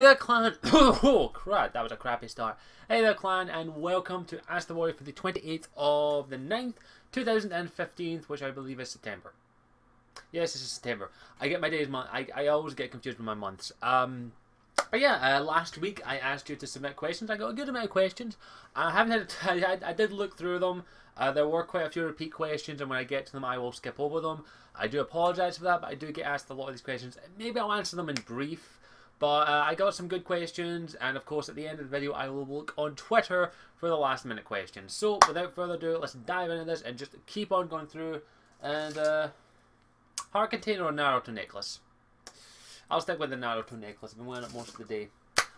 Hey there, clan. Oh, crap, that was a crappy start. Hey there, clan, and welcome to Ask the Warrior for the 28th of the 9th, 2015, which I believe is September. Yes, this is September. I get my days, I always get confused with my months. But yeah, last week I asked you to submit questions. I got a good amount of questions. I haven't had. I did look through them. There were quite a few repeat questions, and when I get to them, I will skip over them. I do apologise for that, but I do get asked a lot of these questions. Maybe I'll answer them in brief. But I got some good questions, and of course, at the end of the video, I will look on Twitter for the last minute questions. So, without further ado, let's dive into this and just keep on going through. And heart container or Naruto necklace? I'll stick with the Naruto necklace. I've been wearing it most of the day.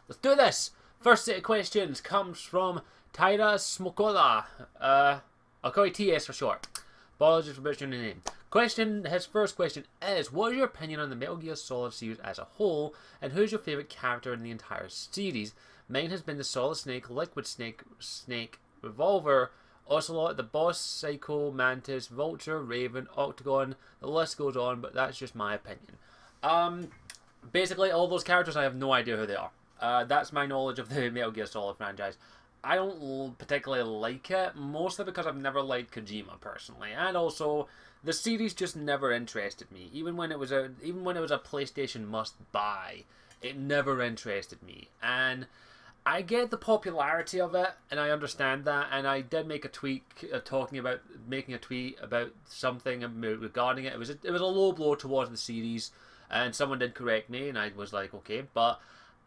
Let's do this! First set of questions comes from Tyra Smokola. I'll call you TS for short. Apologies for butchering your name. His first question is, what is your opinion on the Metal Gear Solid series as a whole, and who's your favourite character in the entire series? Mine has been the Solid Snake, Liquid Snake, Revolver, Ocelot, the Boss, Psycho, Mantis, Vulture, Raven, Octagon, the list goes on, but that's just my opinion. Basically, all those characters, I have no idea who they are. That's my knowledge of the Metal Gear Solid franchise. I don't particularly like it, mostly because I've never liked Kojima personally, and also the series just never interested me. Even when it was a PlayStation must-buy, it never interested me. And I get the popularity of it, and I understand that. And I did make a tweet making a tweet about something regarding it. It was a low blow towards the series, and someone did correct me, and I was like, okay, but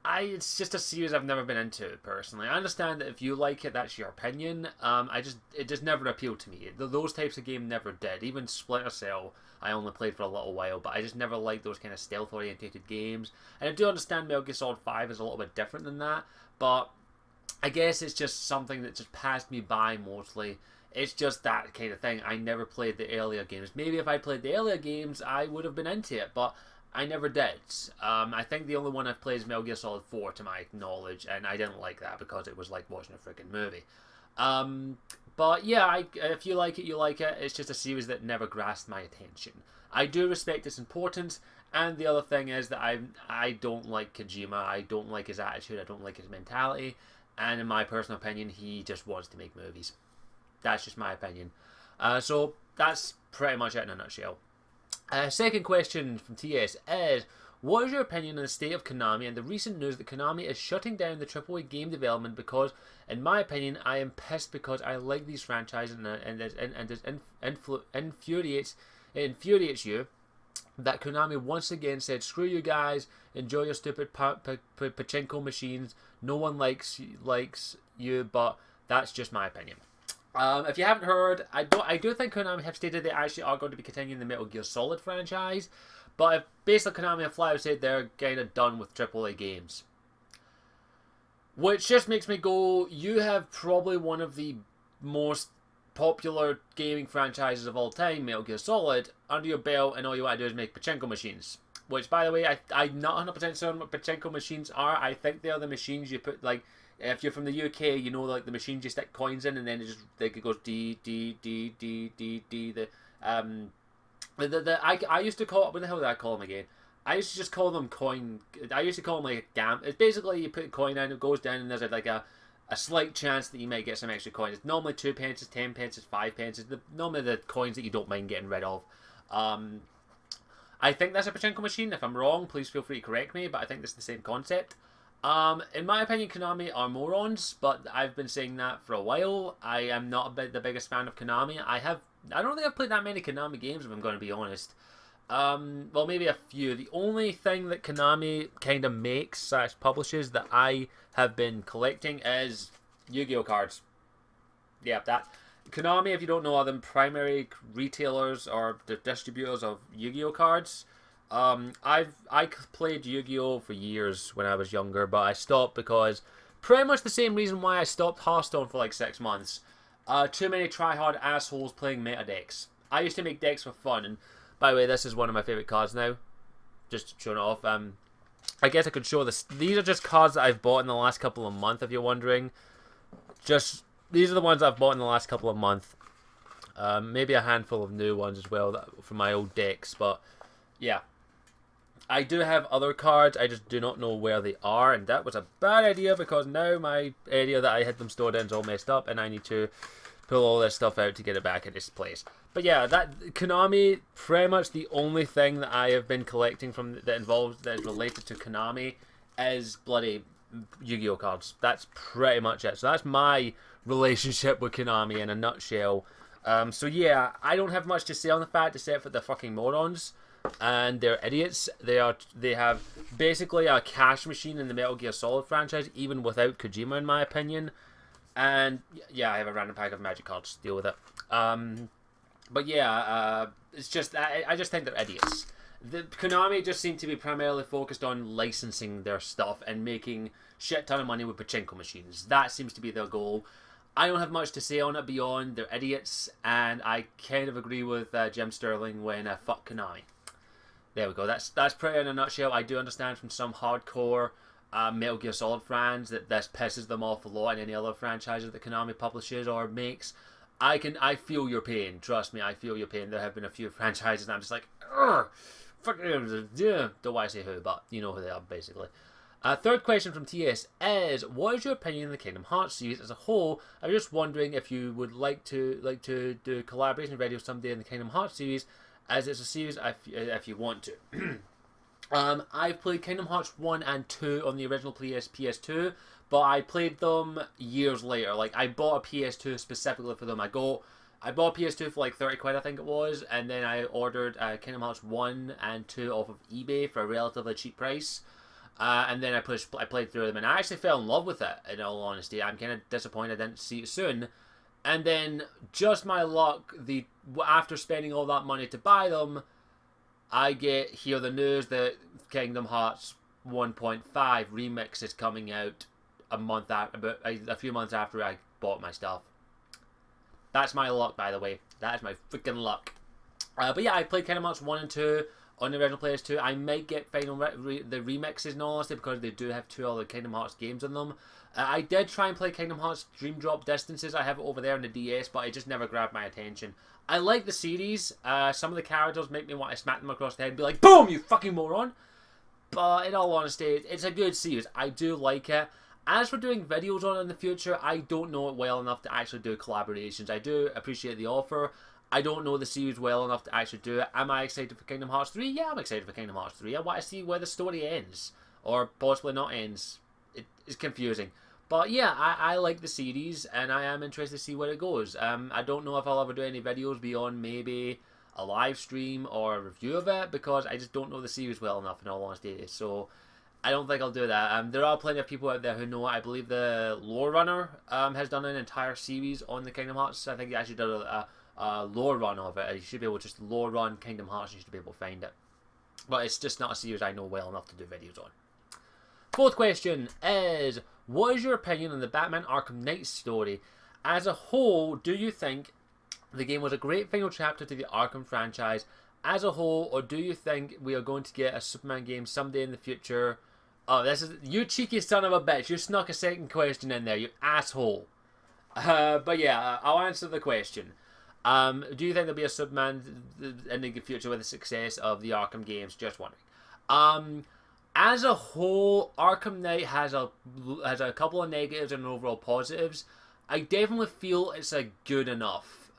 it's just a series I've never been into personally. I understand that if you like it, that's your opinion. It just never appealed to me. Those types of games never did. Even Splinter Cell, I only played for a little while, but I just never liked those kind of stealth-orientated games. And I do understand Metal Gear Solid 5 is a little bit different than that, but I guess it's just something that just passed me by mostly. It's just that kind of thing. I never played the earlier games. Maybe if I played the earlier games, I would have been into it, but I never did. I think the only one I've played is Metal Gear Solid 4 to my knowledge, and I didn't like that because it was like watching a freaking movie. But yeah, if you like it, you like it. It's just a series that never grasped my attention. I do respect its importance, and the other thing is that I don't like Kojima. I don't like his attitude. I don't like his mentality. And in my personal opinion, he just wants to make movies. That's just my opinion. So that's pretty much it in a nutshell. Second question from TS is, what is your opinion on the state of Konami and the recent news that Konami is shutting down the AAA game development because, in my opinion, I am pissed because I like these franchises and it infuriates you that Konami once again said, screw you guys, enjoy your stupid pachinko machines, no one likes you, but that's just my opinion. If you haven't heard, I do think Konami have stated they actually are going to be continuing the Metal Gear Solid franchise, but if basically Konami have flat out said they're kind of done with AAA games. Which just makes me go, you have probably one of the most popular gaming franchises of all time, Metal Gear Solid, under your belt, and all you want to do is make pachinko machines. Which, by the way, I'm not 100% certain what pachinko machines are. I think they are the machines you put, like, if you're from the UK, you know, like the machines you stick coins in, and then it goes D D D D D D. I used to call, what the hell did I call them again? I used to just call them coin. I used to call them like a gam. It's basically you put a coin in, it goes down, and there's like a slight chance that you might get some extra coins. It's normally 2 pences, 10 pences, 5 pences. Normally the coins that you don't mind getting rid of. I think that's a pachinko machine. If I'm wrong, please feel free to correct me, but I think this is the same concept. In my opinion, Konami are morons, but I've been saying that for a while. I am not the biggest fan of Konami. I don't think I've played that many Konami games, if I'm going to be honest. Well, maybe a few. The only thing that Konami kind of makes / publishes that I have been collecting is Yu-Gi-Oh cards. Yeah, that. Konami, if you don't know, are the primary retailers or the distributors of Yu-Gi-Oh cards. I played Yu-Gi-Oh for years when I was younger, but I stopped because pretty much the same reason why I stopped Hearthstone for like 6 months. Too many try-hard assholes playing meta decks. I used to make decks for fun, and by the way, this is one of my favorite cards now. Just showing it off. I guess I could show this. These are just cards that I've bought in the last couple of months, if you're wondering. These are the ones I've bought in the last couple of months. Maybe a handful of new ones as well from my old decks, but yeah. I do have other cards, I just do not know where they are, and that was a bad idea because now my area that I had them stored in is all messed up, and I need to pull all this stuff out to get it back in its place. But yeah, that Konami, pretty much the only thing that I have been collecting from that is related to Konami is bloody Yu-Gi-Oh cards. That's pretty much it. So that's my relationship with Konami in a nutshell. So yeah, I don't have much to say on the fact except for the fucking morons and they're idiots. They have basically a cash machine in the Metal Gear Solid franchise, even without Kojima, in my opinion. And yeah, I have a random pack of magic cards to deal with it. But yeah, it's just I just think they're idiots. The Konami just seem to be primarily focused on licensing their stuff and making shit ton of money with pachinko machines. That seems to be their goal. I don't have much to say on it beyond they're idiots, and I kind of agree with Jim Sterling when fuck Konami. There we go. That's pretty in a nutshell. I do understand from some hardcore Metal Gear Solid fans that this pisses them off a lot, and any other franchises that Konami publishes or makes. I feel your pain. Trust me, I feel your pain. There have been a few franchises, and I'm just like, ugh, fuck, don't want to say who, but you know who they are, basically. Third question from TS is, what is your opinion on the Kingdom Hearts series as a whole? I'm just wondering if you would like to do collaboration videos someday in the Kingdom Hearts series, as it's a series if you want to. I've played Kingdom Hearts 1 and 2 on the original PS2, but I played them years later. Like, I bought a PS2 specifically for them. I bought a PS2 for like 30 quid, I think it was, and then I ordered Kingdom Hearts 1 and 2 off of eBay for a relatively cheap price. And then I played through them, and I actually fell in love with it, in all honesty. I'm kind of disappointed I didn't see it soon. And then, just my luck, after spending all that money to buy them, I hear the news that Kingdom Hearts 1.5 Remix is coming out a few months after I bought my stuff. That's my luck, by the way. That is my freaking luck. But yeah, I played Kingdom Hearts 1 and 2 on the original PS2. I might get the remixes, in all honesty, because they do have 2 other Kingdom Hearts games in them. I did try and play Kingdom Hearts Dream Drop Distances. I have it over there on the DS, but it just never grabbed my attention. I like the series. Some of the characters make me want to smack them across the head and be like, boom, you fucking moron! But in all honesty, it's a good series. I do like it. As for doing videos on it in the future, I don't know it well enough to actually do collaborations. I do appreciate the offer. I don't know the series well enough to actually do it. Am I excited for Kingdom Hearts 3? Yeah, I'm excited for Kingdom Hearts 3. I want to see where the story ends. Or possibly not ends. It's confusing. But yeah, I like the series, and I am interested to see where it goes. I don't know if I'll ever do any videos beyond maybe a live stream or a review of it, because I just don't know the series well enough, in all honesty. So I don't think I'll do that. There are plenty of people out there who know it. I believe the Lore Runner has done an entire series on the Kingdom Hearts. I think he actually did a lore run of it. You should be able to just lore run Kingdom Hearts, you should be able to find it. But it's just not a series I know well enough to do videos on. Fourth question is, what is your opinion on the Batman Arkham Knight story? As a whole, do you think the game was a great final chapter to the Arkham franchise as a whole, or do you think we are going to get a Superman game someday in the future? Oh, this is, you cheeky son of a bitch, you snuck a second question in there, you asshole. But yeah, I'll answer the question. Do you think there'll be a Superman in the future with the success of the Arkham games? Just wondering. As a whole, Arkham Knight has a couple of negatives and overall positives. I definitely feel it's a good enough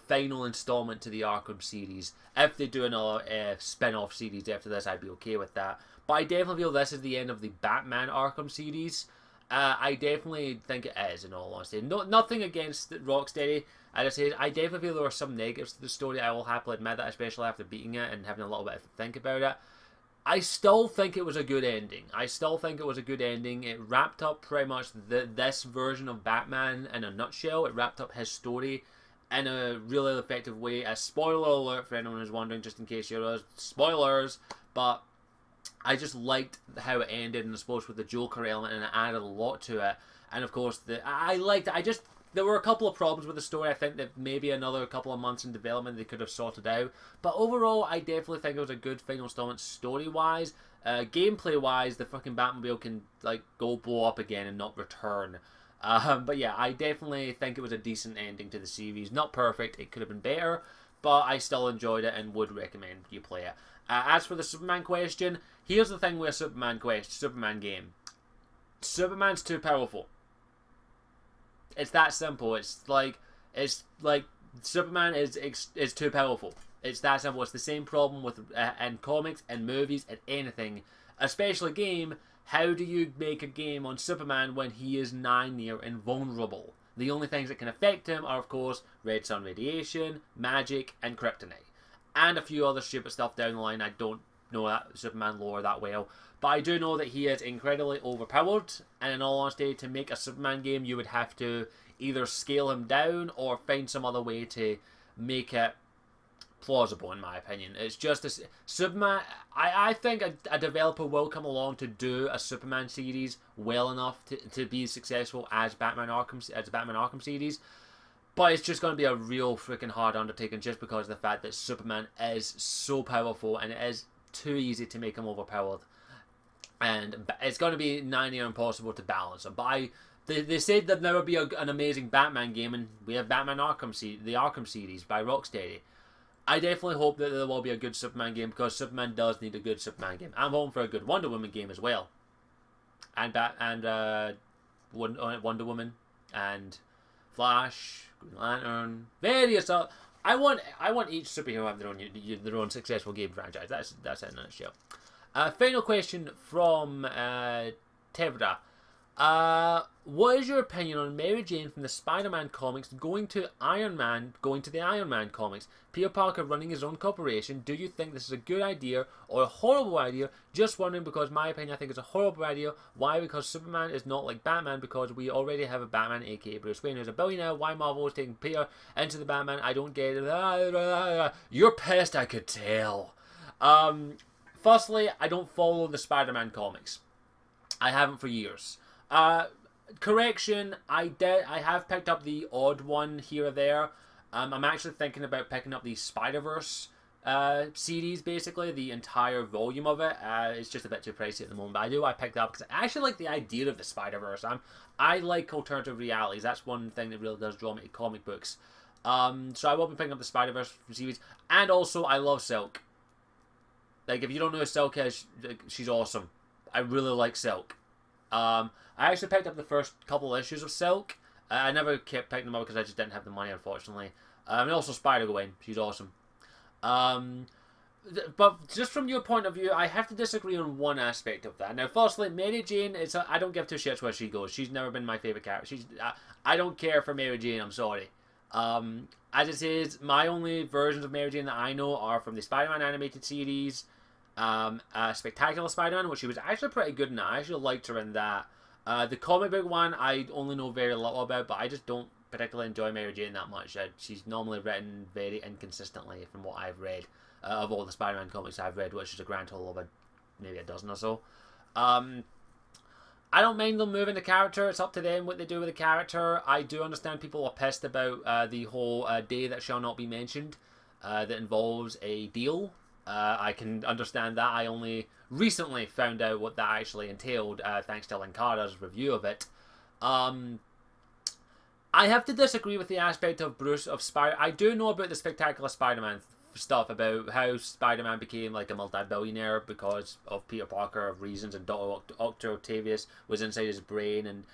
final installment to the Arkham series. If they do another spin-off series after this, I'd be okay with that. But I definitely feel this is the end of the Batman Arkham series. I definitely think it is, in all honesty. Nothing against Rocksteady. As I said, I definitely feel there are some negatives to the story. I will happily admit that, especially after beating it and having a little bit to think about it. I still think it was a good ending. It wrapped up pretty much this version of Batman in a nutshell. It wrapped up his story in a really effective way. A spoiler alert for anyone who's wondering, just in case you're spoilers, but I just liked how it ended, and I suppose with the Joker element, and it added a lot to it. And of course, I liked it. There were a couple of problems with the story. I think that maybe another couple of months in development they could have sorted out. But overall, I definitely think it was a good final installment story-wise. Gameplay-wise, the fucking Batmobile can go blow up again and not return. But yeah, I definitely think it was a decent ending to the series. Not perfect, it could have been better, but I still enjoyed it and would recommend you play it. As for the Superman question, here's the thing with a Superman game. Superman's too powerful. It's that simple. It's like Superman is too powerful. It's that simple. It's the same problem with in comics and movies and anything, especially game. How do you make a game on Superman when he is nigh near invulnerable? The only things that can affect him are, of course, red sun radiation, magic, and kryptonite, and a few other stupid stuff down the line. I don't know that Superman lore that well, but I do know that he is incredibly overpowered, and in all honesty, to make a Superman game, you would have to either scale him down or find some other way to make it plausible, in my opinion. It's just a Superman. I think a developer will come along to do a Superman series well enough to be successful as the Batman Arkham series, but it's just going to be a real freaking hard undertaking just because of the fact that Superman is so powerful and it is too easy to make him overpowered, and it's going to be nigh near impossible to balance him. But they said that there would be an amazing Batman game, and we have Batman the Arkham series by Rocksteady. I definitely hope that there will be a good Superman game because Superman does need a good Superman game. I'm hoping for a good Wonder Woman game as well, and Wonder Woman and Flash, Green Lantern, various other. I want each superhero to have their own successful game franchise. That's it in a nutshell. Final question from Tevra. What is your opinion on Mary Jane from the Spider-Man comics going to the Iron Man comics? Peter Parker running his own corporation. Do you think this is a good idea or a horrible idea? Just wondering because my opinion, I think it's a horrible idea. Why? Because Superman is not like Batman, because we already have a Batman, aka Bruce Wayne, who's a billionaire. Why Marvel is taking Peter into the Batman? I don't get it. You're pissed, I could tell. Firstly, I don't follow the Spider-Man comics. I haven't for years. Correction, I have picked up the odd one here or there. I'm actually thinking about picking up the Spider-Verse series, basically, the entire volume of it. It's just a bit too pricey at the moment, but I picked it up because I actually like the idea of the Spider-Verse. I like alternative realities. That's one thing that really does draw me to comic books. So I will be picking up the Spider-Verse series, and also I love Silk. Like, if you don't know who Silk is, she's awesome. I really like Silk. I actually picked up the first couple of issues of Silk. I never kept picking them up because I just didn't have the money, unfortunately. And also Spider-Gwen, she's awesome. But just from your point of view, I have to disagree on one aspect of that. Now, firstly, Mary Jane, I don't give two shits where she goes. She's never been my favourite character. I don't care for Mary Jane, I'm sorry. As it says, my only versions of Mary Jane that I know are from the Spider-Man animated series, Spectacular Spider-Man, which she was actually pretty good in that. I actually liked her in that. The comic book one, I only know very little about, but I just don't particularly enjoy Mary Jane that much. She's normally written very inconsistently from what I've read. Of all the Spider-Man comics I've read, which is a grand total of maybe a dozen or so. I don't mind them moving the character. It's up to them what they do with the character. I do understand people are pissed about the whole day that shall not be mentioned that involves a deal. I can understand that. I only recently found out what that actually entailed, thanks to Linkara's review of it. I have to disagree with the aspect of I do know about the Spectacular Spider-Man stuff, about how Spider-Man became like a multi-billionaire because of Peter Parker of reasons, and Dr. Octavius was inside his brain, and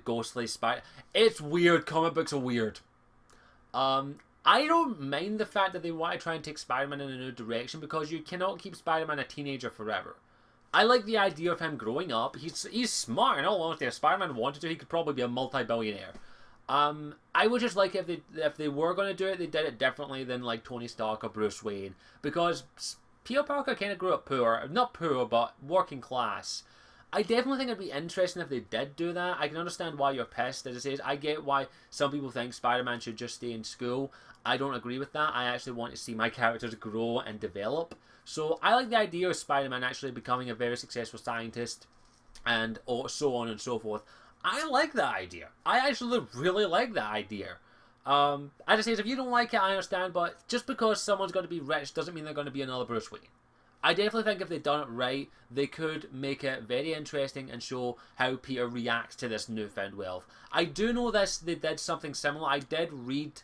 ghostly Spider. It's weird. Comic books are weird. I don't mind the fact that they want to try and take Spider-Man in a new direction, because you cannot keep Spider-Man a teenager forever. I like the idea of him growing up. He's smart, in all honesty. If Spider-Man wanted to, he could probably be a multi-billionaire. I would just like if they were going to do it, they did it differently than like Tony Stark or Bruce Wayne, because Peter Parker kind of grew up poor. Not poor, but working class. I definitely think it'd be interesting if they did do that. I can understand why you're pissed, as it says. I get why some people think Spider-Man should just stay in school. I don't agree with that. I actually want to see my characters grow and develop. So I like the idea of Spider-Man actually becoming a very successful scientist, and so on and so forth. I like that idea. I actually really like that idea. As I say, if you don't like it, I understand, but just because someone's going to be rich doesn't mean they're going to be another Bruce Wayne. I definitely think if they'd done it right, they could make it very interesting and show how Peter reacts to this newfound wealth. I do know they did something similar. I did read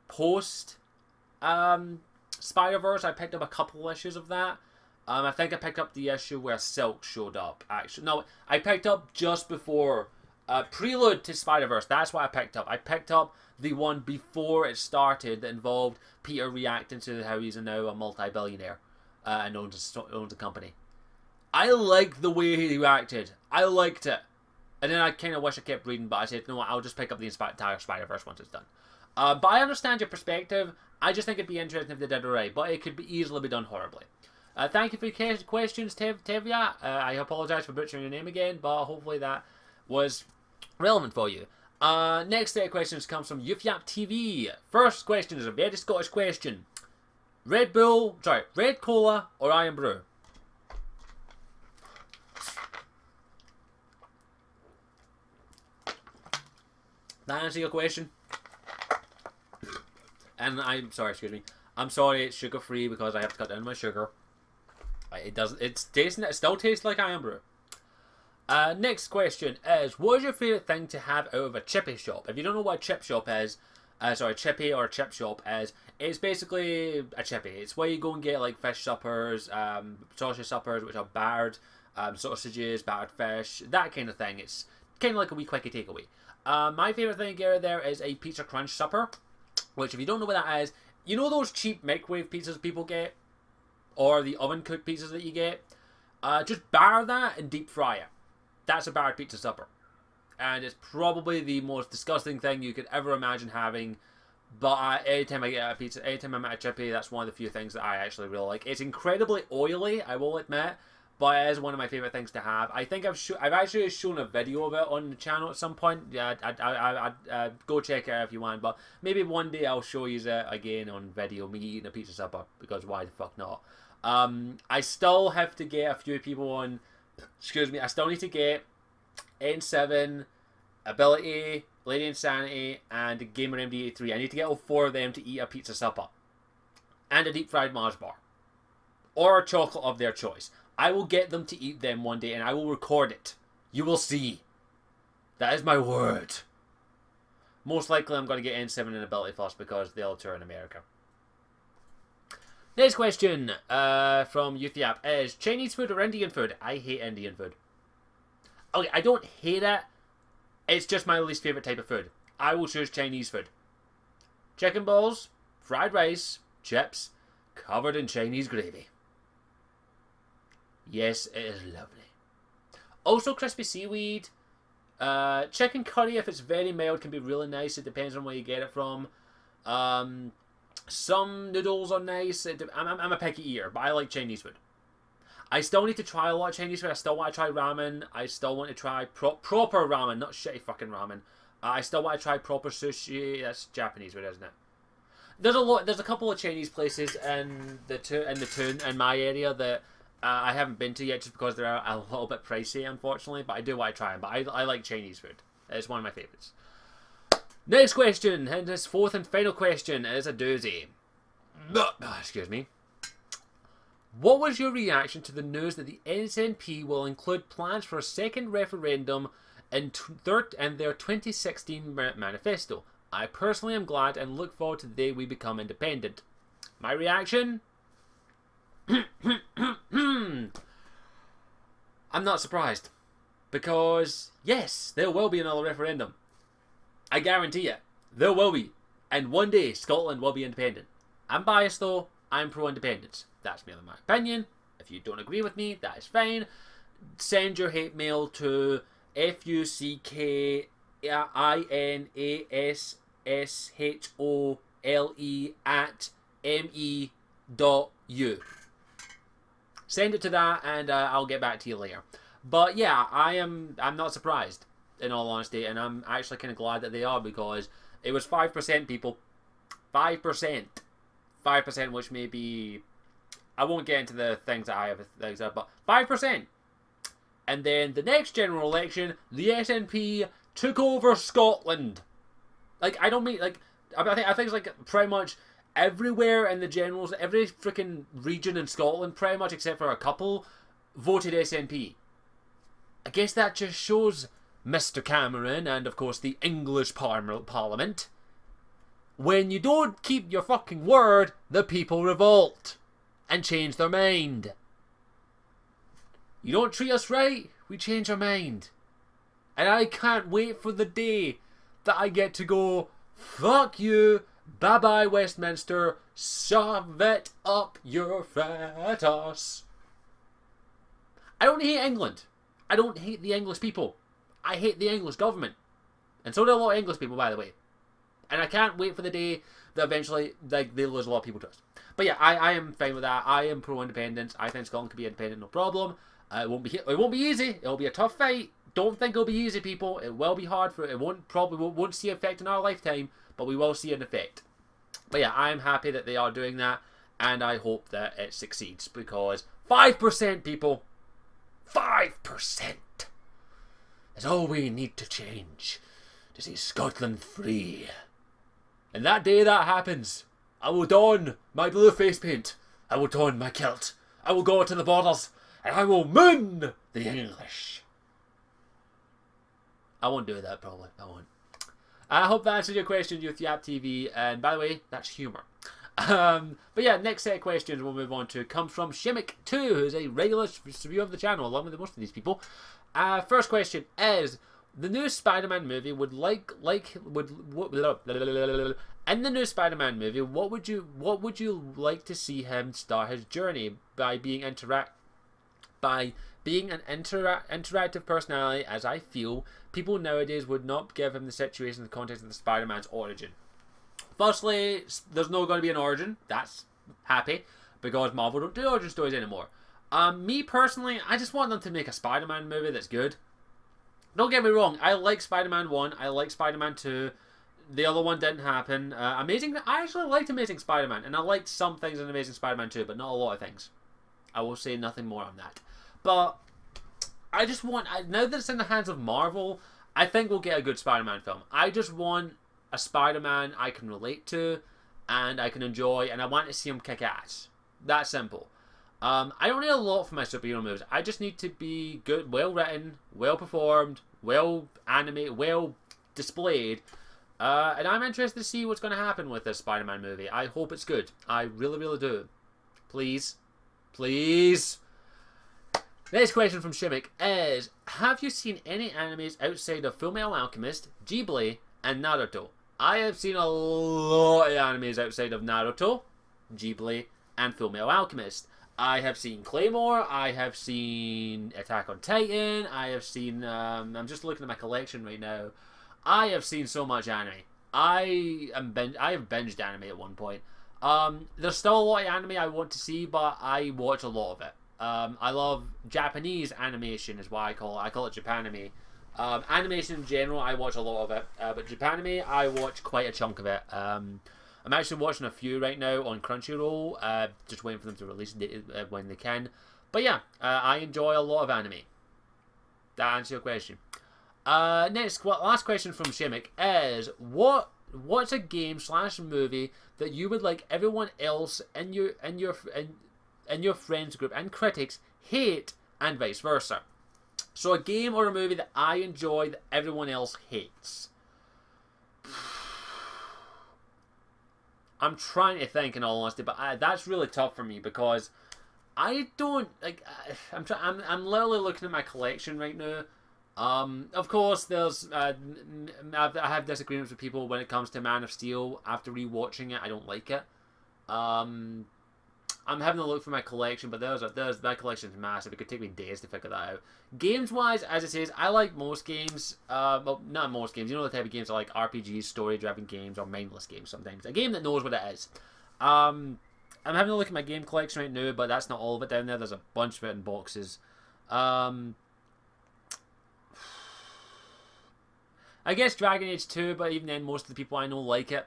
post Spider-Verse, I picked up a couple issues of that. I think I picked up the issue where Silk showed up, actually. No, I picked up just before Prelude to Spider-Verse. That's what I picked up. I picked up the one before it started that involved Peter reacting to how he's now a multi-billionaire and owns a company. I liked the way he reacted. I liked it. And then I kind of wish I kept reading, but I said, no, I'll just pick up the entire Spider-Verse once it's done. But I understand your perspective. I just think it'd be interesting if they did it right, but it could easily be done horribly. Thank you for your questions, Tevya. I apologise for butchering your name again, but hopefully that was relevant for you. Next set of questions comes from Yufyap TV. First question is a very Scottish question. Red Cola or Iron Brew? That answer your question? And I'm sorry, excuse me. I'm sorry it's sugar free because I have to cut down my sugar. It still tastes like Iron Brew. Next question is, what is your favourite thing to have out of a chippy shop? If you don't know what a chip shop is, chippy or a chip shop is, it's basically a chippy. It's where you go and get like fish suppers, sausage suppers, which are battered sausages, battered fish, that kind of thing. It's kind of like a wee quickie takeaway. My favourite thing to get out there is a pizza crunch supper, which if you don't know what that is, you know those cheap microwave pizzas people get? Or the oven cooked pizzas that you get? Just batter that and deep fry it. That's a battered pizza supper. And it's probably the most disgusting thing you could ever imagine having. But anytime I get a pizza, anytime I'm at a chippy, that's one of the few things that I actually really like. It's incredibly oily, I will admit, but it is one of my favourite things to have. I think I've actually shown a video of it on the channel at some point. Yeah, I'd go check it out if you want, but maybe one day I'll show you it again on video, me eating a pizza supper, because why the fuck not? I still have to get a few people on, I still need to get N7, Ability, Lady Insanity, and Gamer MD83. I need to get all four of them to eat a pizza supper. And a deep fried Mars bar. Or a chocolate of their choice. I will get them to eat them one day and I will record it. You will see. That is my word. Most likely I'm going to get N7 and Ability first because they'll tour in America. Next question from Yuthiap is Chinese food or Indian food? I hate Indian food. Okay, I don't hate it. It's just my least favourite type of food. I will choose Chinese food. Chicken balls, fried rice, chips, covered in Chinese gravy. Yes, it is lovely. Also crispy seaweed. Chicken curry, if it's very mild, can be really nice. It depends on where you get it from. Some noodles are nice. I'm a picky eater, but I like Chinese food. I still need to try a lot of Chinese food. I still want to try ramen. I still want to try proper ramen, not shitty fucking ramen. I still want to try proper sushi. That's Japanese food, isn't it? There's a couple of Chinese places in the Toon in my area that I haven't been to yet, just because they're a little bit pricey, unfortunately. But I do want to try them. But I like Chinese food. It's one of my favourites. Next question, and this fourth and final question is a doozy. Excuse me. What was your reaction to the news that the SNP will include plans for a second referendum in their 2016 manifesto? I personally am glad and look forward to the day we become independent. My reaction? I'm not surprised. Because, yes, there will be another referendum. I guarantee it. There will be. And one day, Scotland will be independent. I'm biased though. I'm pro-independence. That's merely my opinion. If you don't agree with me, that is fine. Send your hate mail to fuckinasshole@me.u. Send it to that and I'll get back to you later. But yeah, I'm not surprised, in all honesty, and I'm actually kind of glad that they are, because it was 5% people. 5%. 5%, which may be... I won't get into the things that I have, but 5%. And then the next general election, the SNP took over Scotland. Like, I don't mean, like, I think it's like pretty much everywhere in the generals, every freaking region in Scotland, pretty much except for a couple, voted SNP. I guess that just shows Mr. Cameron and, of course, the English Parliament when you don't keep your fucking word, the people revolt and change their mind. You don't treat us right, we change our mind. And I can't wait for the day that I get to go, fuck you, bye bye Westminster, shove it up your fat ass. I don't hate England. I don't hate the English people. I hate the English government. And so do a lot of English people, by the way. And I can't wait for the day that eventually they lose a lot of people to us. But yeah, I am fine with that. I am pro-independence. I think Scotland can be independent, no problem. It won't be easy. It'll be a tough fight. Don't think it'll be easy, people. It will be hard for it. It won't see effect in our lifetime, but we will see an effect. But yeah, I'm happy that they are doing that, and I hope that it succeeds, because 5%, people, 5% is all we need to change to see Scotland free. And that day that happens, I will don my blue face paint. I will don my kilt. I will go to the borders, and I will moon the English. I won't do that, probably. I won't. I hope that answers your question, Youth Yap TV. And by the way, that's humour. But yeah, next set of questions we'll move on to comes from Shimmick2, who's a regular reviewer of the channel, along with most of these people. First question is, the new Spider-Man movie in the new Spider-Man movie, what would you like to see him start his journey by being an interactive personality, as I feel people nowadays would not give him the situation and the context of the Spider-Man's origin. Firstly, there's no going to be an origin. That's happy, because Marvel don't do origin stories anymore. Me personally, I just want them to make a Spider-Man movie that's good. Don't get me wrong, I like Spider-Man 1, I like Spider-Man 2, the other one didn't happen. I actually liked Amazing Spider-Man, and I liked some things in Amazing Spider-Man 2, but not a lot of things. I will say nothing more on that. But I just want, now that it's in the hands of Marvel, I think we'll get a good Spider-Man film. I just want a Spider-Man I can relate to, and I can enjoy, and I want to see him kick ass. That simple. I don't need a lot for my superhero movies. I just need to be good, well written, well performed, well animated, well displayed. And I'm interested to see what's going to happen with this Spider-Man movie. I hope it's good. I really, really do. Please. Please. Next question from Shimmick is, have you seen any animes outside of Fullmetal Alchemist, Ghibli, and Naruto? I have seen a lot of animes outside of Naruto, Ghibli, and Fullmetal Alchemist. I have seen Claymore, I have seen Attack on Titan, I have seen, I'm just looking at my collection right now. I have seen so much anime. I have binged anime at one point. There's still a lot of anime I want to see, but I watch a lot of it. I love Japanese animation is why I call it Japanime. Animation in general, I watch a lot of it, but Japanime, I watch quite a chunk of it. I'm actually watching a few right now on Crunchyroll, just waiting for them to release it when they can. But yeah, I enjoy a lot of anime. That answers your question. Last question from Shimmick is, what's a game / movie that you would like everyone else in your friends group and critics hate, and vice versa? So a game or a movie that I enjoy that everyone else hates. I'm trying to think, in all honesty, but that's really tough for me, because I don't like. I'm literally looking at my collection right now. Of course, there's I have disagreements with people when it comes to Man of Steel. After rewatching it, I don't like it. I'm having a look for my collection, but that collection is massive. It could take me days to figure that out. Games wise, as it says, I like most games. Well, not most games. You know the type of games I like: RPGs, story-driven games, or mindless games. Sometimes a game that knows what it is. I'm having a look at my game collection right now, but that's not all of it down there. There's a bunch of it in boxes. I guess Dragon Age 2, but even then, most of the people I know like it.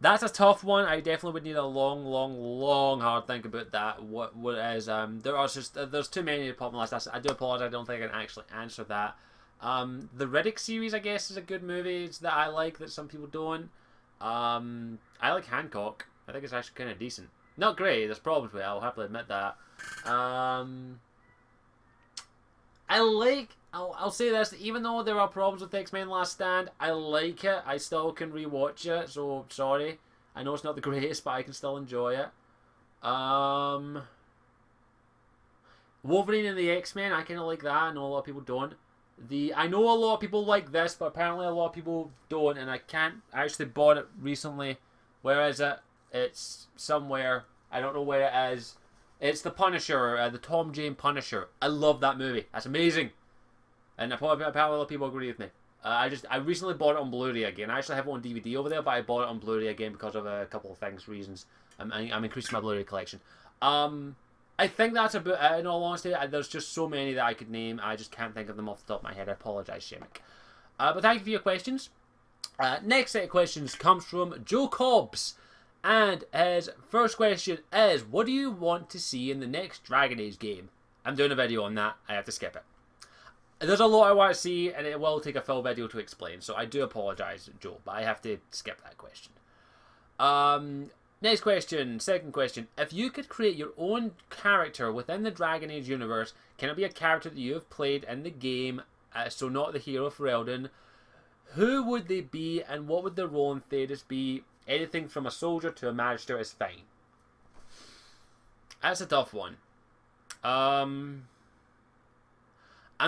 That's a tough one. I definitely would need a long, hard think about that. What is there's too many to put on my list. I do apologize. I don't think I can actually answer that. The Riddick series, I guess, is a good movie that I like that some people don't. I like Hancock. I think it's actually kind of decent. Not great. There's problems with it. I'll happily admit that. I like I'll say this, even though there are problems with X-Men Last Stand, I like it. I still can rewatch it, so sorry. I know it's not the greatest, but I can still enjoy it. Wolverine and the X-Men, I kind of like that. I know a lot of people don't. I know a lot of people like this, but apparently a lot of people don't, and I can't. I actually bought it recently. Where is it? It's somewhere. I don't know where it is. It's the Punisher, the Tom Jane Punisher. I love that movie. That's amazing. And apparently a lot of people agree with me. I recently bought it on Blu-ray again. I actually have it on DVD over there, but I bought it on Blu-ray again because of a couple of reasons. I'm increasing my Blu-ray collection. I think that's about it, in all honesty. There's just so many that I could name. I just can't think of them off the top of my head. I apologise, Shemek. But thank you for your questions. Next set of questions comes from Joe Cobbs. And his first question is, what do you want to see in the next Dragon Age game? I'm doing a video on that. I have to skip it. There's a lot I want to see, and it will take a full video to explain. So I do apologise, Joe, but I have to skip that question. Next question, second question. If you could create your own character within the Dragon Age universe, can it be a character that you have played in the game, so not the hero Ferelden? Who would they be, and what would their role in Thedas be? Anything from a soldier to a magister is fine. That's a tough one. I'm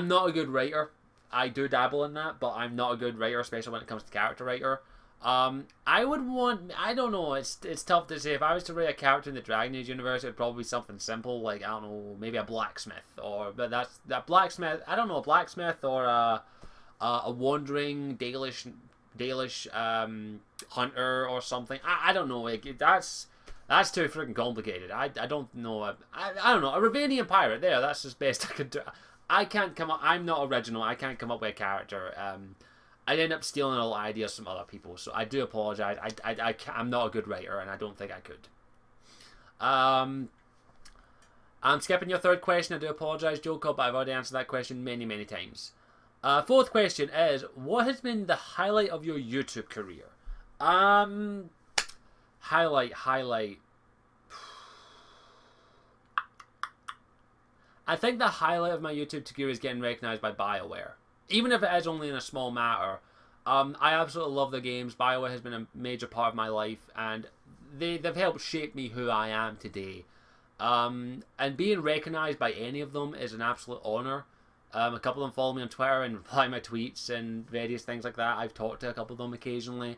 not a good writer. I do dabble in that, but I'm not a good writer, especially when it comes to character writer. I would want, I don't know, it's tough to say. If I was to write a character in the Dragon Age universe, it would probably be something simple, like, I don't know, maybe a blacksmith, but that blacksmith, I don't know, a blacksmith or a wandering Dalish hunter or something. I don't know, like, that's too freaking complicated. I don't know, I don't know, a Ravanian pirate, that's as best I could do. I can't come up, I'm not original, I can't come up with a character. I'd end up stealing a lot of ideas from other people, so I do apologise. I'm not a good writer, and I don't think I could. I'm skipping your third question. I do apologise, Joe Cobb, but I've already answered that question many, many times. Fourth question is, what has been the highlight of your YouTube career? Highlight. I think the highlight of my YouTube career is getting recognised by BioWare. Even if it is only in a small matter. I absolutely love the games. BioWare has been a major part of my life, and they've helped shape me who I am today. And being recognised by any of them is an absolute honour. A couple of them follow me on Twitter and reply my tweets and various things like that. I've talked to a couple of them occasionally.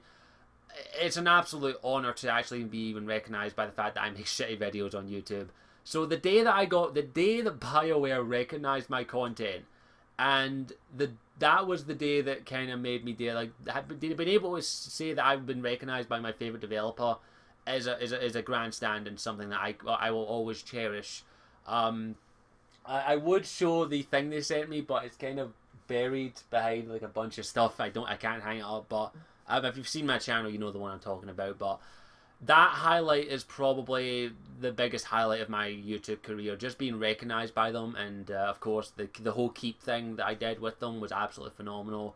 It's an absolute honour to actually be even recognised by the fact that I make shitty videos on YouTube. So the day that BioWare recognised my content, and that was the day that kind of made me being able to say that I've been recognised by my favourite developer is a grandstand and something that I will always cherish. I would show the thing they sent me, but it's kind of buried behind like a bunch of stuff. I can't hang it up. But if you've seen my channel, you know the one I'm talking about. But that highlight is probably the biggest highlight of my YouTube career, just being recognised by them, and of course the whole Keep thing that I did with them was absolutely phenomenal.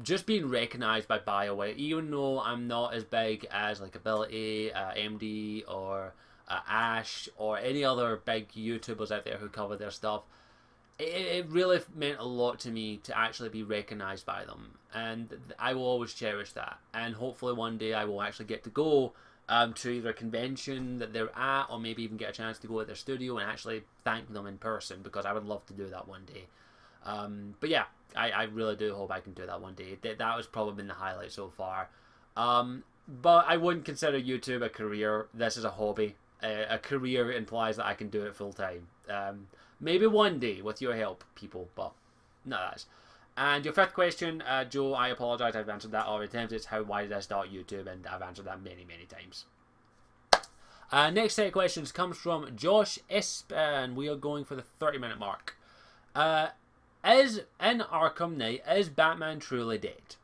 Just being recognised by BioWare, even though I'm not as big as like Ability, MD, or Ash, or any other big YouTubers out there who cover their stuff, it really meant a lot to me to actually be recognised by them, and I will always cherish that. And hopefully one day I will actually get to go to either a convention that they're at, or maybe even get a chance to go to their studio and actually thank them in person, because I would love to do that one day. But yeah, I really do hope I can do that one day. That was probably been the highlight so far. But I wouldn't consider YouTube a career. This is a hobby. A career implies that I can do it full time. Maybe one day with your help, people, but no, that's. And your fifth question, Joe, I apologise, I've answered that already times. It's why did I start YouTube? And I've answered that many, many times. Next set of questions comes from Josh Espen. We are going for the 30-minute mark. Is in Arkham Knight, is Batman truly dead?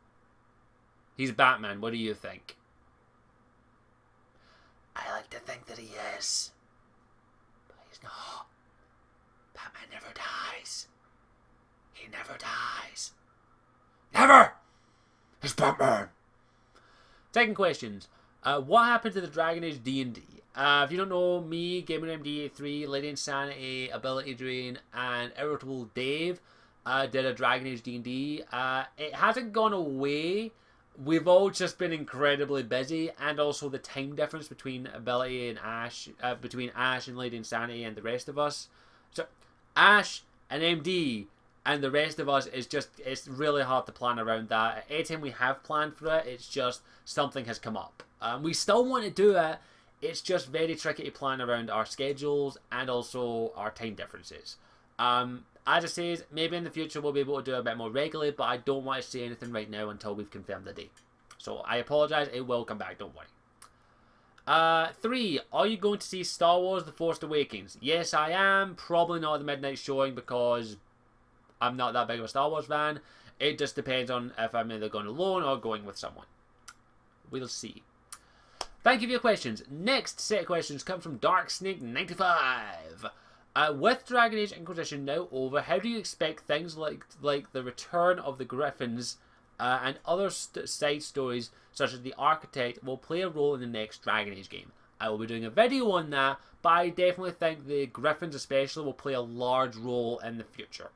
He's Batman, what do you think? I like to think that he is. But he's not. Batman never dies. He never dies. Never! He's Batman! Second questions. What happened to the Dragon Age D&D? If you don't know, me, GamerMD83, Lady Insanity, Ability Drain, and Irritable Dave, did a Dragon Age D&D. It hasn't gone away. We've all just been incredibly busy, and also the time difference between Ability and Ash, between Ash and Lady Insanity and the rest of us. So Ash and MD and the rest of us it's really hard to plan around that. Anytime we have planned for it, it's just something has come up. We still want to do it. It's just very tricky to plan around our schedules and also our time differences. As I say, maybe in the future we'll be able to do it a bit more regularly, but I don't want to say anything right now until we've confirmed the date. So I apologise, it will come back, don't worry. 3. Are you going to see Star Wars The Force Awakens? Yes, I am. Probably not at the midnight showing because I'm not that big of a Star Wars fan. It just depends on if I'm either going alone or going with someone. We'll see. Thank you for your questions. Next set of questions come from DarkSnake95. With Dragon Age Inquisition now over, how do you expect things like the return of the Griffins and other side stories such as the Architect will play a role in the next Dragon Age game? I will be doing a video on that, but I definitely think the Griffins especially will play a large role in the future.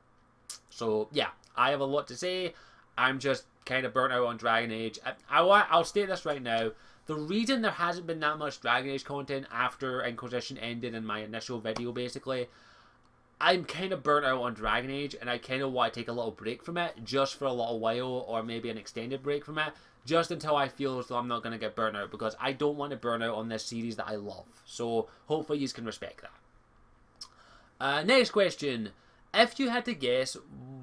So yeah, I have a lot to say. I'm just kind of burnt out on Dragon Age. I'll state this right now. The reason there hasn't been that much Dragon Age content after Inquisition ended in my initial video, basically, I'm kind of burnt out on Dragon Age, and I kind of want to take a little break from it, just for a little while, or maybe an extended break from it, just until I feel as though I'm not going to get burnt out, because I don't want to burn out on this series that I love. So, hopefully you can respect that. Next question. If you had to guess,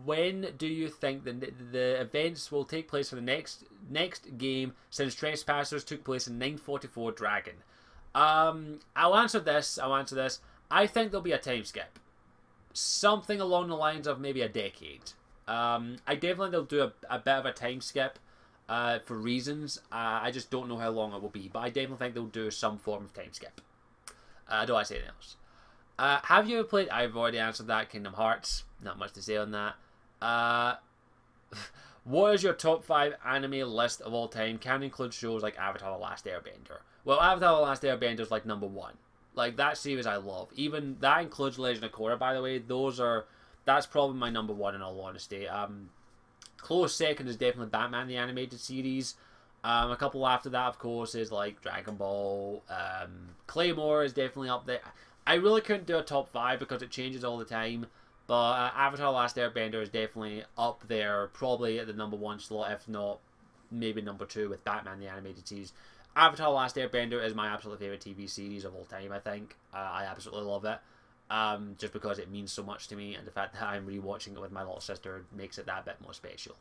when do you think the events will take place for the next game, since Trespassers took place in 944 Dragon? I'll answer this. I think there'll be a time skip. Something along the lines of maybe a decade. I definitely they'll do a bit of a time skip for reasons. I just don't know how long it will be, but I definitely think they'll do some form of time skip. I don't want to say anything else. Have you ever played? I've already answered that. Kingdom Hearts. Not much to say on that. What is your top 5 anime list of all time? Can include shows like Avatar: The Last Airbender. Well, Avatar: The Last Airbender is like number 1. Like, that series I love. Even that includes Legend of Korra, by the way. That's probably my number 1 in all honesty. Close second is definitely Batman the Animated Series. A couple after that, of course, is like Dragon Ball. Claymore is definitely up there. I really couldn't do a top 5 because it changes all the time. But Avatar: The Last Airbender is definitely up there, probably at the number 1 slot, if not maybe number 2 with Batman the Animated Series. Avatar: The Last Airbender is my absolute favourite TV series of all time, I think. I absolutely love it. Just because it means so much to me, and the fact that I'm rewatching it with my little sister makes it that bit more special.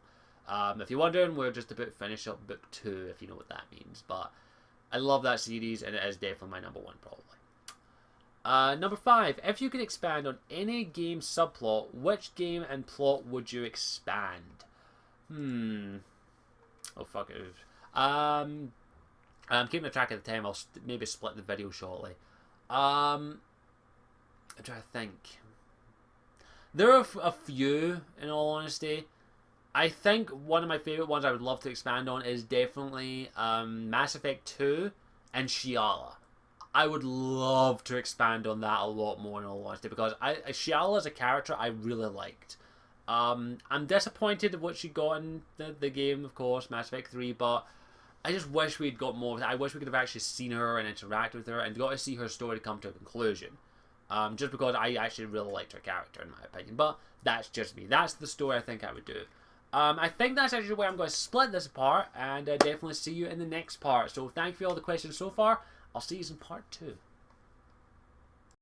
If you're wondering, we're just about to finish up book 2, if you know what that means. But I love that series, and it is definitely my number 1, probably. Number 5. If you could expand on any game subplot, which game and plot would you expand? Oh, fuck it. I'm keeping track of the time. I'll maybe split the video shortly. I'm trying to think. There are a few, in all honesty. I think one of my favourite ones I would love to expand on is definitely Mass Effect 2 and Shiala. I would love to expand on that a lot more, in all honesty, because Shiala as a character I really liked. I'm disappointed at what she got in the game, of course, Mass Effect 3, but I just wish we'd got more of that. I wish we could have actually seen her and interacted with her and got to see her story come to a conclusion. Just because I actually really liked her character, in my opinion. But that's just me. That's the story I think I would do. I think that's actually where I'm going to split this apart, and definitely see you in the next part. So thank you for all the questions so far. I'll see you in part 2.